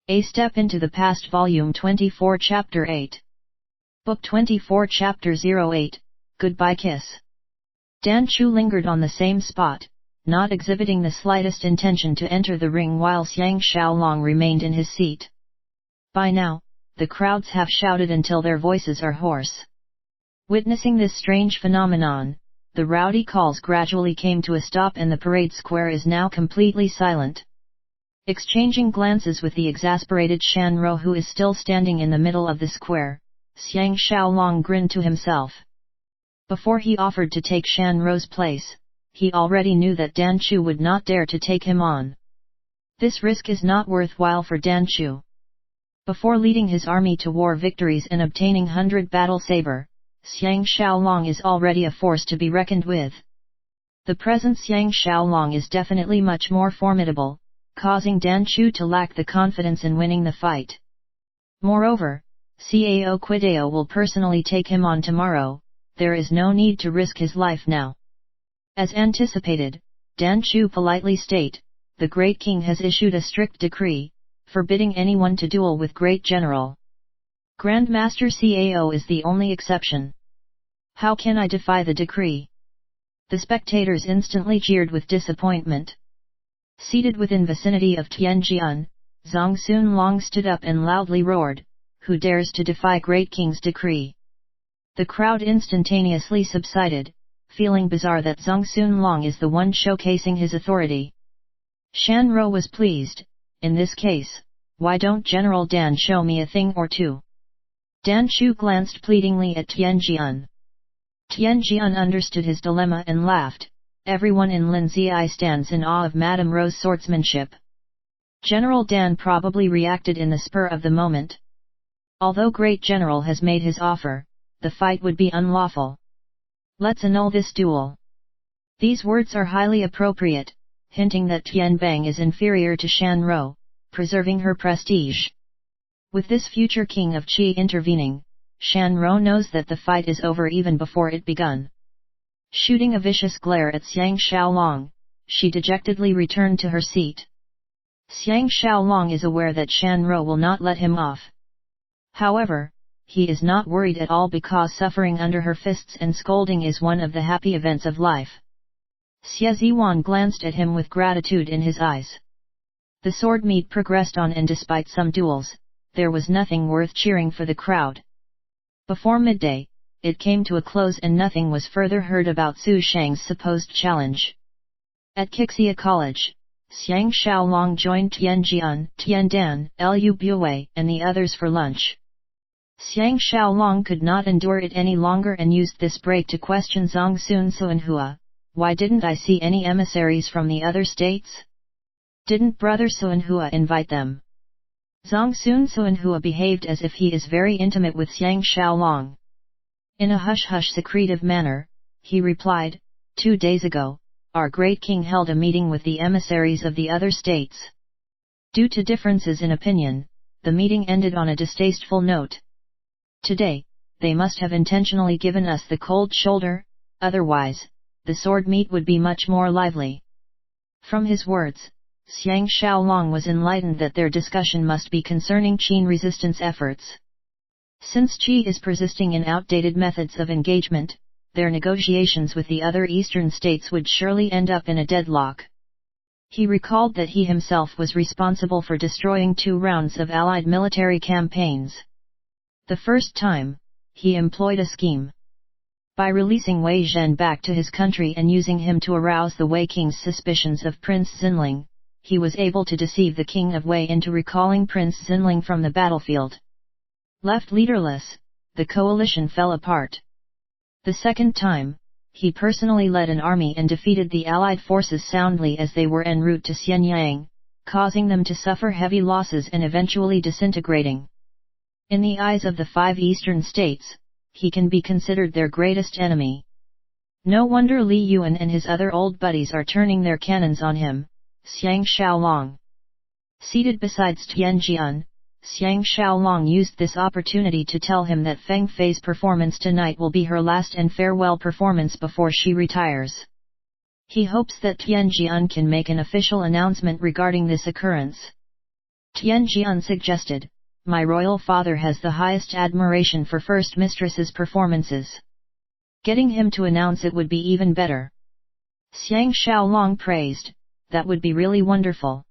A Step into the Past Volume 24 Chapter 8. Book 24 Chapter 08, Goodbye Kiss. Dan Chu lingered on the same spot, not exhibiting the slightest intention to enter the ring while Xiang Xiaolong remained in his seat. By now, the crowds have shouted until their voices are hoarse. Witnessing this strange phenomenon, the rowdy calls gradually came to a stop and the parade square is now completely silent. Exchanging glances with the exasperated Shan Ro who is still standing in the middle of the square, Xiang Xiaolong grinned to himself. Before he offered to take Shan Ro's place, he already knew that Dan Chu would not dare to take him on. This risk is not worthwhile for Dan Chu. Before leading his army to war victories and obtaining 100 battle saber, Xiang Xiaolong is already a force to be reckoned with. The present Xiang Xiaolong is definitely much more formidable, causing Dan Chu to lack the confidence in winning the fight. Moreover, Cao Quidao will personally take him on tomorrow, there is no need to risk his life now. As anticipated, Dan Chu politely state, the Great King has issued a strict decree, forbidding anyone to duel with Great General. Grandmaster Cao is the only exception. How can I defy the decree? The spectators instantly jeered with disappointment. Seated within vicinity of Tianjian, Zhang Xunlong stood up and loudly roared, "Who dares to defy Great King's decree?" The crowd instantaneously subsided, feeling bizarre that Zhang Xunlong is the one showcasing his authority. Shan Ro was pleased, in this case, why don't General Dan show me a thing or two? Dan Chu glanced pleadingly at Tianjian. Tianjian understood his dilemma and laughed. Everyone in Linzai stands in awe of Madame Ro's swordsmanship. General Dan probably reacted in the spur of the moment. Although Great General has made his offer, the fight would be unlawful. Let's annul this duel. These words are highly appropriate, hinting that Tian Bang is inferior to Shan Ro, preserving her prestige. With this future king of Qi intervening, Shan Ro knows that the fight is over even before it begun. Shooting a vicious glare at Xiang Xiaolong, she dejectedly returned to her seat. Xiang Xiaolong is aware that Shan Ro will not let him off. However, he is not worried at all because suffering under her fists and scolding is one of the happy events of life. Xie Ziwan glanced at him with gratitude in his eyes. The sword meet progressed on and despite some duels, there was nothing worth cheering for the crowd. Before midday, it came to a close and nothing was further heard about Su Shang's supposed challenge. At Qixia College, Xiang Xiaolong joined Tianjian, Tiandan, Lu Bue and the others for lunch. Xiang Xiaolong could not endure it any longer and used this break to question Zhang Suanhua, "Why didn't I see any emissaries from the other states? Didn't Brother Suanhua invite them?" Zhang Suanhua behaved as if he is very intimate with Xiang Xiaolong. In a hush-hush secretive manner, he replied, 2 days ago, our great king held a meeting with the emissaries of the other states. Due to differences in opinion, the meeting ended on a distasteful note. Today, they must have intentionally given us the cold shoulder, otherwise, the sword meet would be much more lively. From his words, Xiang Xiaolong was enlightened that their discussion must be concerning Qin resistance efforts. Since Qi is persisting in outdated methods of engagement, their negotiations with the other eastern states would surely end up in a deadlock. He recalled that he himself was responsible for destroying 2 rounds of allied military campaigns. The first time, he employed a scheme. By releasing Wei Zhen back to his country and using him to arouse the Wei King's suspicions of Prince Xinling, he was able to deceive the King of Wei into recalling Prince Xinling from the battlefield. Left leaderless, the coalition fell apart. The second time, he personally led an army and defeated the allied forces soundly as they were en route to Xianyang, causing them to suffer heavy losses and eventually disintegrating. In the eyes of the 5 eastern states, he can be considered their greatest enemy. No wonder Li Yuan and his other old buddies are turning their cannons on him, Xiang Xiaolong. Seated beside Tianjian, Xiang Xiaolong used this opportunity to tell him that Feng Fei's performance tonight will be her last and farewell performance before she retires. He hopes that Tianjian can make an official announcement regarding this occurrence. T.A.G suggested, "My royal father has the highest admiration for First Mistress's performances. Getting him to announce it would be even better." Xiang Xiaolong praised, "That would be really wonderful.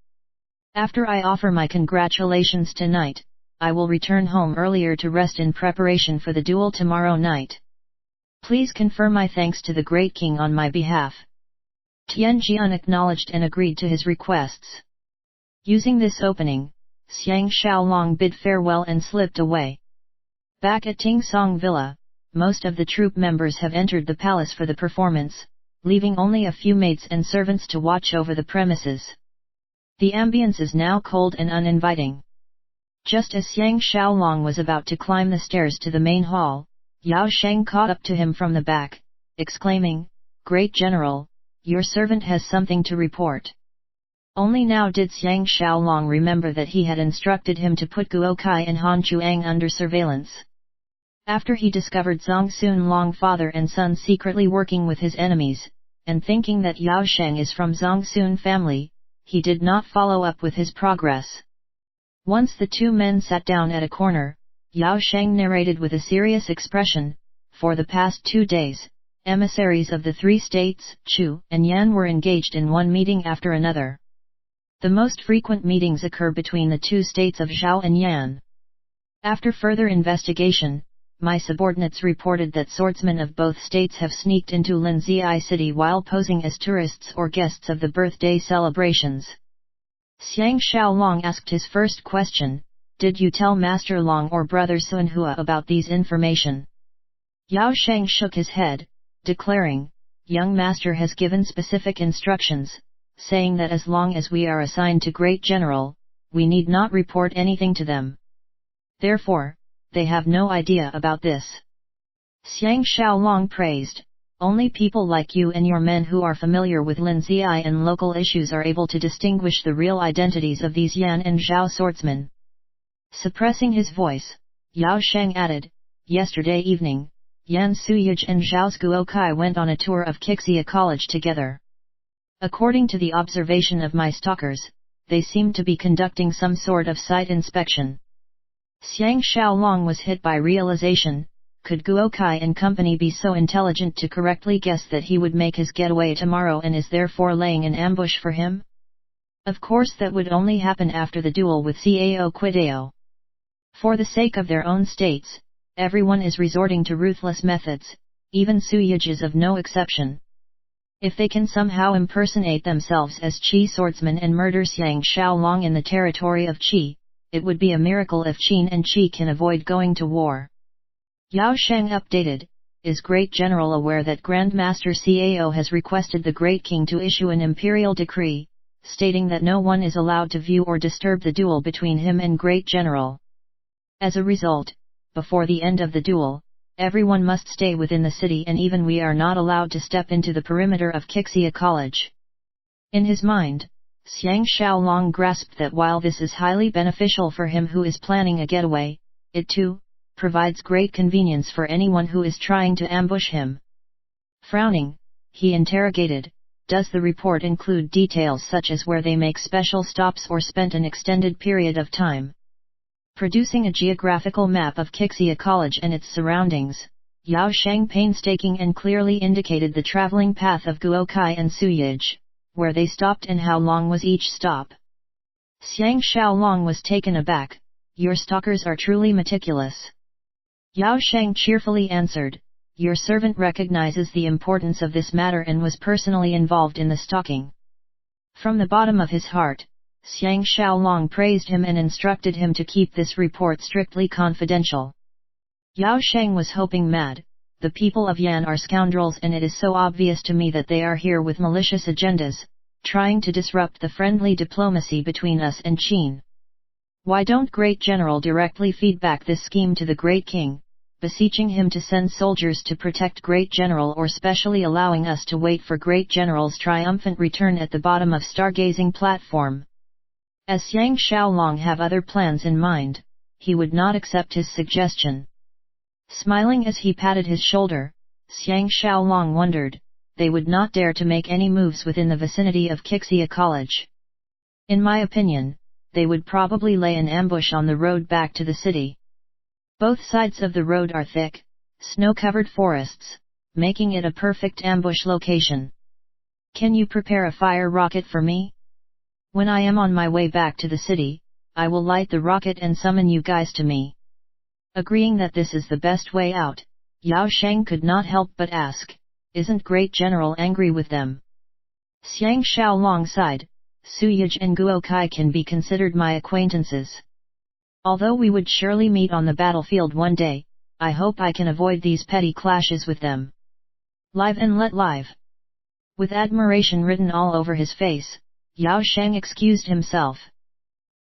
After I offer my congratulations tonight, I will return home earlier to rest in preparation for the duel tomorrow night. Please confer my thanks to the great king on my behalf." T.A.G acknowledged and agreed to his requests. Using this opening, Xiang Xiaolong bid farewell and slipped away. Back at Tingsong Villa, most of the troop members have entered the palace for the performance, leaving only a few maids and servants to watch over the premises. The ambience is now cold and uninviting. Just as Xiang Xiaolong was about to climb the stairs to the main hall, Yao Sheng caught up to him from the back, exclaiming, "Great General, your servant has something to report." Only now did Xiang Xiaolong remember that he had instructed him to put Guo Kai and Han Chuang under surveillance. After he discovered Zhang Sun Long father and son secretly working with his enemies, and thinking that Yao Sheng is from Zhang Sun family, he did not follow up with his progress. Once the two men sat down at a corner, Yao Sheng narrated with a serious expression, "For the past 2 days, emissaries of the 3 states, Chu and Yan, were engaged in one meeting after another. The most frequent meetings occur between the 2 states of Zhao and Yan. After further investigation, my subordinates reported that swordsmen of both states have sneaked into Linzai city while posing as tourists or guests of the birthday celebrations." Xiang Xiaolong asked his first question, "Did you tell Master Long or Brother Sunhua about these information?" Yao Sheng shook his head, declaring, "Young Master has given specific instructions, saying that as long as we are assigned to Great General, we need not report anything to them. Therefore, they have no idea about this." Xiang Xiaolong praised, "Only people like you and your men who are familiar with Linzai and local issues are able to distinguish the real identities of these Yan and Zhao swordsmen." Suppressing his voice, Yao Sheng added, "Yesterday evening, Yan Suyaj and Zhao Guo Kai went on a tour of Qixia College together. According to the observation of my stalkers, they seemed to be conducting some sort of site inspection." Xiang Xiaolong was hit by realization, could Guo Kai and company be so intelligent to correctly guess that he would make his getaway tomorrow and is therefore laying an ambush for him? Of course that would only happen after the duel with Cao Quidao. For the sake of their own states, everyone is resorting to ruthless methods, even Suyaj is of no exception. If they can somehow impersonate themselves as Qi swordsmen and murder Xiang Xiaolong in the territory of Qi, it would be a miracle if Qin and Qi can avoid going to war. Yao Sheng updated, "Is Great General aware that Grandmaster Cao has requested the Great King to issue an imperial decree, stating that no one is allowed to view or disturb the duel between him and Great General? As a result, before the end of the duel, everyone must stay within the city and even we are not allowed to step into the perimeter of Qixia College." In his mind, Xiang Xiaolong grasped that while this is highly beneficial for him who is planning a getaway, it too provides great convenience for anyone who is trying to ambush him. Frowning, he interrogated, "Does the report include details such as where they make special stops or spent an extended period of time?" Producing a geographical map of Qixia College and its surroundings, Yao Sheng painstaking and clearly indicated the traveling path of Guo Kai and Suyaj, where they stopped and how long was each stop. Xiang Xiaolong was taken aback, "Your stalkers are truly meticulous." Yao Sheng cheerfully answered, "Your servant recognizes the importance of this matter and was personally involved in the stalking." From the bottom of his heart, Xiang Xiaolong praised him and instructed him to keep this report strictly confidential. Yao Sheng was hoping mad, "The people of Yan are scoundrels and it is so obvious to me that they are here with malicious agendas, trying to disrupt the friendly diplomacy between us and Qin. Why don't Great General directly feedback this scheme to the Great King, beseeching him to send soldiers to protect Great General or specially allowing us to wait for Great General's triumphant return at the bottom of stargazing platform?" As Xiang Xiaolong have other plans in mind, he would not accept his suggestion. Smiling as he patted his shoulder, Xiang Xiaolong wondered, they would not dare to make any moves within the vicinity of Qixia College. In my opinion, they would probably lay an ambush on the road back to the city. Both sides of the road are thick, snow-covered forests, making it a perfect ambush location. Can you prepare a fire rocket for me? When I am on my way back to the city, I will light the rocket and summon you guys to me. Agreeing that this is the best way out, Yao Sheng could not help but ask, isn't Great General angry with them? Xiang Xiaolong sighed, Suyaj and Guo Kai can be considered my acquaintances. Although we would surely meet on the battlefield one day, I hope I can avoid these petty clashes with them. Live and let live. With admiration written all over his face, Yao Sheng excused himself.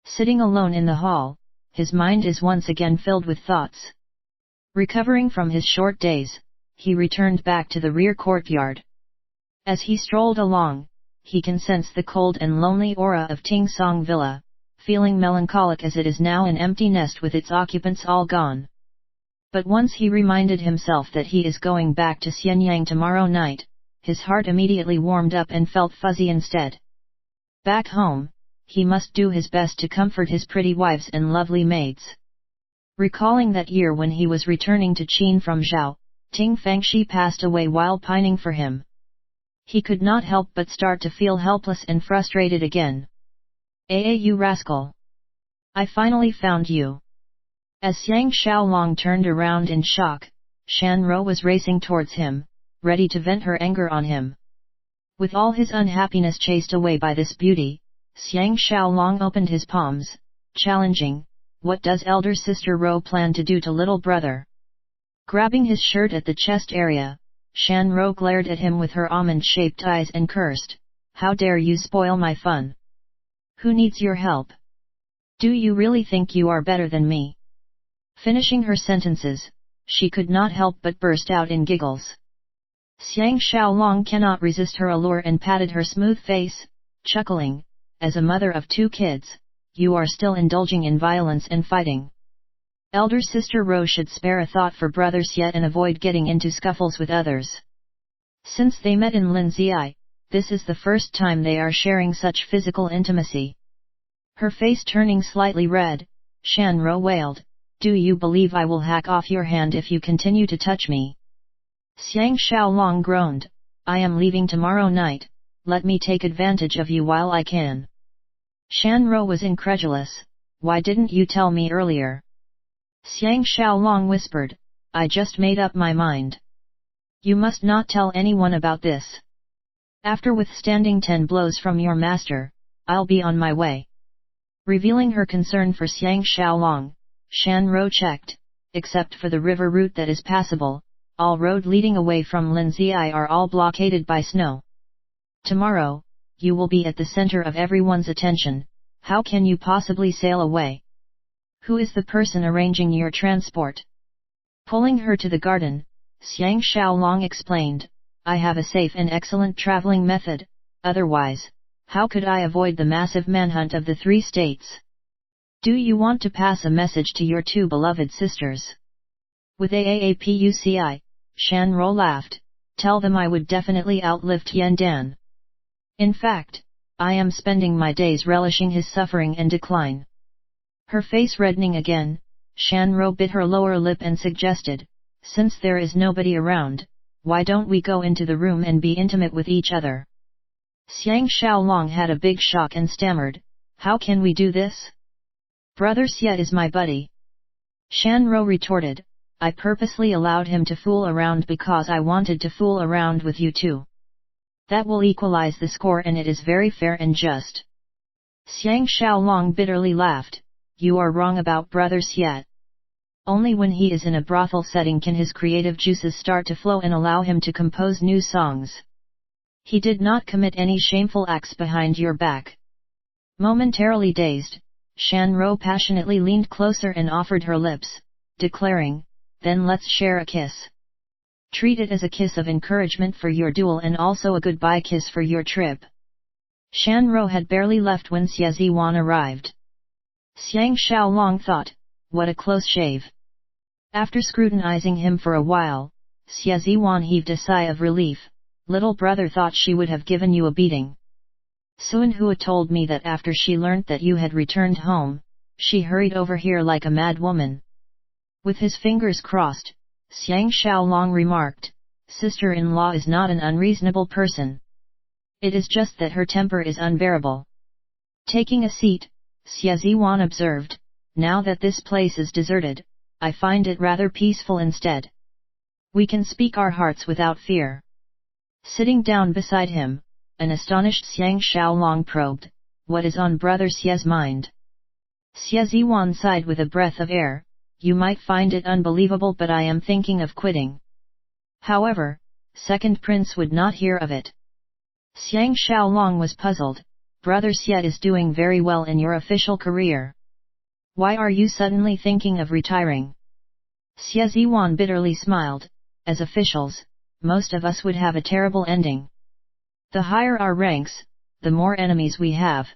Sitting alone in the hall, his mind is once again filled with thoughts. Recovering from his short daze, he returned back to the rear courtyard. As he strolled along, he can sense the cold and lonely aura of Ting Song Villa, feeling melancholic as it is now an empty nest with its occupants all gone. But once he reminded himself that he is going back to Xianyang tomorrow night, his heart immediately warmed up and felt fuzzy instead. Back home, he must do his best to comfort his pretty wives and lovely maids. Recalling that year when he was returning to Qin from Zhao, Ting Fangshi passed away while pining for him. He could not help but start to feel helpless and frustrated again. You rascal! I finally found you! As Xiang Xiaolong turned around in shock, Shan Ro was racing towards him, ready to vent her anger on him. With all his unhappiness chased away by this beauty, Xiang Xiaolong opened his palms, challenging, what does elder sister Ro plan to do to little brother? Grabbing his shirt at the chest area, Shan Ro glared at him with her almond-shaped eyes and cursed, how dare you spoil my fun? Who needs your help? Do you really think you are better than me? Finishing her sentences, she could not help but burst out in giggles. Xiang Xiaolong cannot resist her allure and patted her smooth face, chuckling, as a mother of 2 kids, you are still indulging in violence and fighting. Elder sister Ro should spare a thought for brother Xiet and avoid getting into scuffles with others. Since they met in Linzai, this is the first time they are sharing such physical intimacy. Her face turning slightly red, Shan Ro wailed, do you believe I will hack off your hand if you continue to touch me? Xiang Xiaolong groaned, I am leaving tomorrow night, let me take advantage of you while I can. Shan Ro was incredulous, why didn't you tell me earlier? Xiang Xiaolong whispered, I just made up my mind. You must not tell anyone about this. After withstanding 10 blows from your master, I'll be on my way. Revealing her concern for Xiang Xiaolong, Shan Ro checked, except for the river route that is passable, all road leading away from Linzai are all blockaded by snow. Tomorrow, you will be at the center of everyone's attention, how can you possibly sail away? Who is the person arranging your transport? Pulling her to the garden, Xiang Xiaolong explained, I have a safe and excellent traveling method, otherwise, how could I avoid the massive manhunt of the 3 states? Do you want to pass a message to your 2 beloved sisters? With AAPUCI, Shan Ro laughed, tell them I would definitely outlive Tian Dan. In fact, I am spending my days relishing his suffering and decline. Her face reddening again, Shan Ro bit her lower lip and suggested, since there is nobody around, why don't we go into the room and be intimate with each other? Xiang Xiaolong had a big shock and stammered, how can we do this? Brother Xiet is my buddy. Shan Ro retorted, I purposely allowed him to fool around because I wanted to fool around with you too. That will equalize the score and it is very fair and just. Xiang Xiaolong bitterly laughed, you are wrong about brother Xiet. Only when he is in a brothel setting can his creative juices start to flow and allow him to compose new songs. He did not commit any shameful acts behind your back. Momentarily dazed, Shan Ro passionately leaned closer and offered her lips, declaring, then let's share a kiss. Treat it as a kiss of encouragement for your duel and also a goodbye kiss for your trip. Shan Ro had barely left when Xie Ziwan arrived. Xiang Xiaolong thought, what a close shave. After scrutinizing him for a while, Xie Ziwan heaved a sigh of relief, little brother thought she would have given you a beating. Suan Hua told me that after she learnt that you had returned home, she hurried over here like a mad woman. With his fingers crossed, Xiang Xiaolong remarked, sister-in-law is not an unreasonable person. It is just that her temper is unbearable. Taking a seat, Xie Ziwan observed, now that this place is deserted, I find it rather peaceful instead. We can speak our hearts without fear. Sitting down beside him, an astonished Xiang Xiaolong probed, what is on brother Xie's mind? Xie Ziwan sighed with a breath of air, you might find it unbelievable but I am thinking of quitting. However, second prince would not hear of it. Xiang Xiaolong was puzzled, brother Xie is doing very well in your official career. Why are you suddenly thinking of retiring? Xie Ziwan bitterly smiled, as officials, most of us would have a terrible ending. The higher our ranks, the more enemies we have.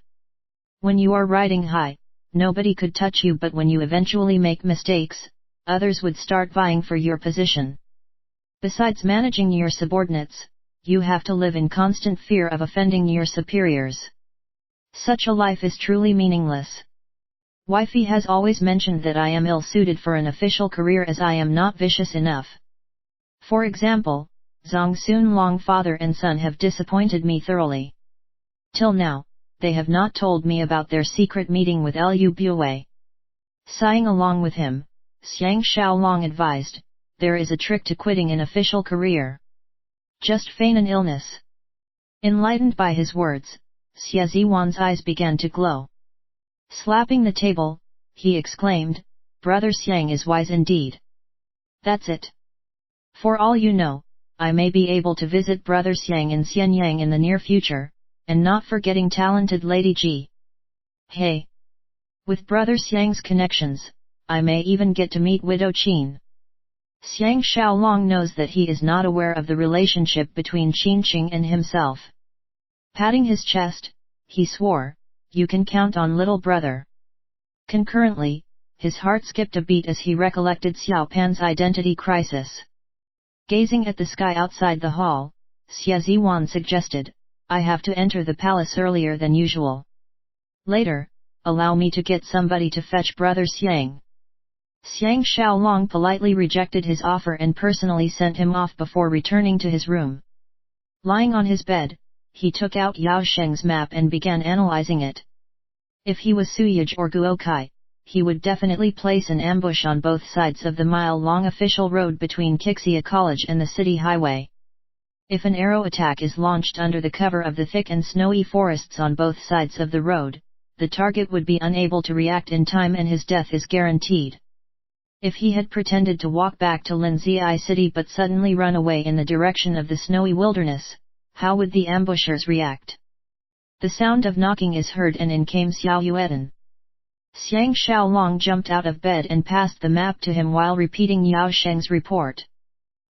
When you are riding high, nobody could touch you, but when you eventually make mistakes, others would start vying for your position. Besides managing your subordinates, you have to live in constant fear of offending your superiors. Such a life is truly meaningless. Wifey has always mentioned that I am ill-suited for an official career as I am not vicious enough. For example, Zhang Sunlong father and son have disappointed me thoroughly. Till now, they have not told me about their secret meeting with Lu Bue. Sighing along with him, Xiang Xiaolong advised, there is a trick to quitting an official career. Just feign an illness. Enlightened by his words, Xie Ziwan's eyes began to glow. Slapping the table, he exclaimed, brother Xiang is wise indeed. That's it. For all you know, I may be able to visit brother Xiang in Xianyang in the near future, and not forgetting talented Lady G. Hey! With brother Xiang's connections, I may even get to meet widow Qin. Xiang Xiaolong knows that he is not aware of the relationship between Qin Qing and himself. Patting his chest, he swore, you can count on little brother. Concurrently, his heart skipped a beat as he recollected Xiao Pan's identity crisis. Gazing at the sky outside the hall, Xie Ziwan suggested, I have to enter the palace earlier than usual. Later, allow me to get somebody to fetch brother Xiang. Xiang Xiaolong politely rejected his offer and personally sent him off before returning to his room. Lying on his bed, he took out Yao Sheng's map and began analyzing it. If he was Suyage or Guokai, he would definitely place an ambush on both sides of the mile-long official road between Kixia College and the city highway. If an arrow attack is launched under the cover of the thick and snowy forests on both sides of the road, the target would be unable to react in time and his death is guaranteed. If he had pretended to walk back to Linzai City but suddenly run away in the direction of the snowy wilderness, how would the ambushers react? The sound of knocking is heard and in came Xiao Yuedan. Xiang Xiaolong jumped out of bed and passed the map to him while repeating Yao Sheng's report.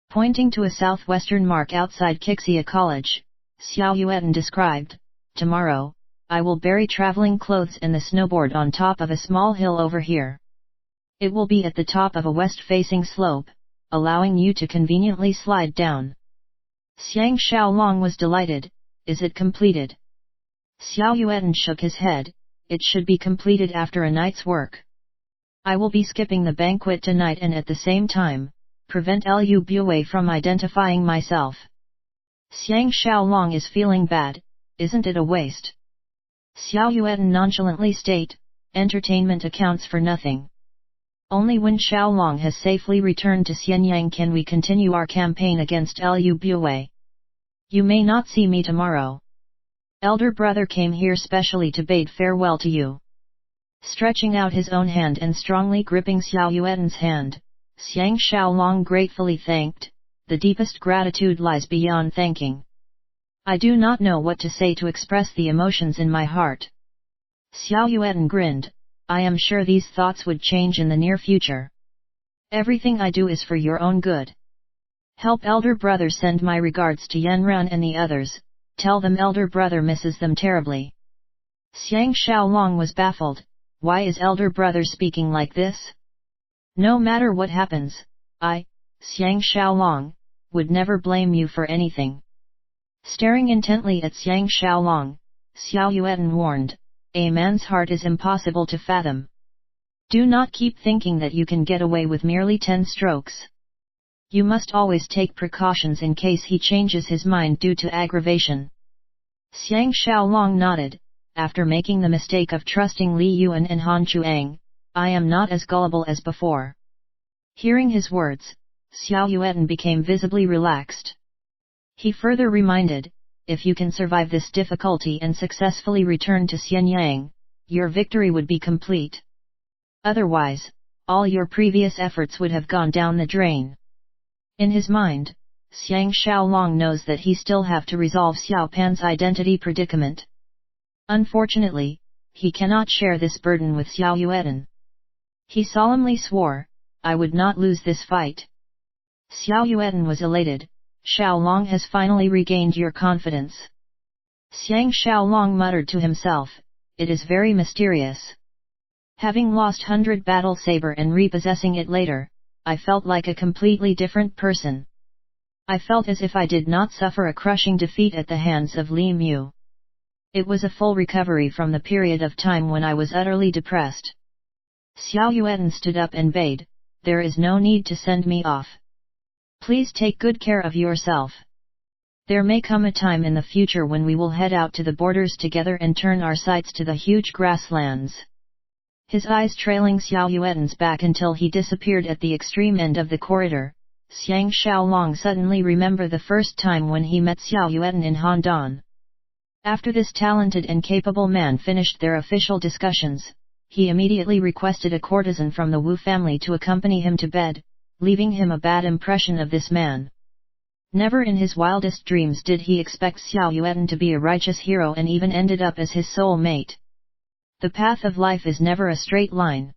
Pointing to a southwestern mark outside Kixia College, Xiao Yuedan described, tomorrow, I will bury traveling clothes and the snowboard on top of a small hill over here. It will be at the top of a west-facing slope, allowing you to conveniently slide down. Xiang Xiaolong was delighted, is it completed? Xiao Yuedan shook his head, it should be completed after a night's work. I will be skipping the banquet tonight and at the same time, prevent Lu Bue from identifying myself. Xiang Xiaolong is feeling bad, isn't it a waste? Xiao Yuedan nonchalantly state, entertainment accounts for nothing. Only when Xiaolong has safely returned to Xianyang can we continue our campaign against Lu Bue. You may not see me tomorrow. Elder brother came here specially to bid farewell to you. Stretching out his own hand and strongly gripping Xiao Yuedan's hand, Xiang Xiaolong gratefully thanked, the deepest gratitude lies beyond thanking. I do not know what to say to express the emotions in my heart. Xiao Yuedan grinned, I am sure these thoughts would change in the near future. Everything I do is for your own good. Help elder brother send my regards to Yanran and the others, tell them elder brother misses them terribly. Xiang Xiaolong was baffled, why is elder brother speaking like this? No matter what happens, I, Xiang Xiaolong, would never blame you for anything. Staring intently at Xiang Xiaolong, Xiao Yuan warned, a man's heart is impossible to fathom. Do not keep thinking that you can get away with merely 10 strokes. You must always take precautions in case he changes his mind due to aggravation. Xiang Xiaolong nodded, after making the mistake of trusting Li Yuan and Han Chuang, I am not as gullible as before. Hearing his words, Xiao Yuan became visibly relaxed. He further reminded, if you can survive this difficulty and successfully return to Xianyang, your victory would be complete. Otherwise, all your previous efforts would have gone down the drain. In his mind, Xiang Xiaolong knows that he still have to resolve Xiao Pan's identity predicament. Unfortunately, he cannot share this burden with Xiao Yuan. He solemnly swore, I would not lose this fight. Xiao Yuan was elated, Xiaolong has finally regained your confidence. Xiang Xiaolong muttered to himself, it is very mysterious. Having lost 100 battle saber and repossessing it later, I felt like a completely different person. I felt as if I did not suffer a crushing defeat at the hands of Li Mu. It was a full recovery from the period of time when I was utterly depressed. Xiao Yuan stood up and bade, there is no need to send me off. Please take good care of yourself. There may come a time in the future when we will head out to the borders together and turn our sights to the huge grasslands. His eyes trailing Xiao Yuan's back until he disappeared at the extreme end of the corridor, Xiang Xiaolong suddenly remembered the first time when he met Xiao Yuan in Handan. After this talented and capable man finished their official discussions, he immediately requested a courtesan from the Wu family to accompany him to bed, leaving him a bad impression of this man. Never in his wildest dreams did he expect Xiao Yuan to be a righteous hero and even ended up as his soul mate. The path of life is never a straight line.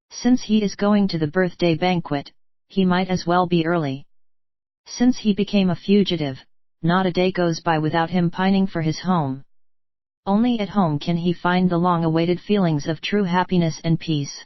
Since he is going to the birthday banquet, he might as well be early. Since he became a fugitive, not a day goes by without him pining for his home. Only at home can he find the long-awaited feelings of true happiness and peace.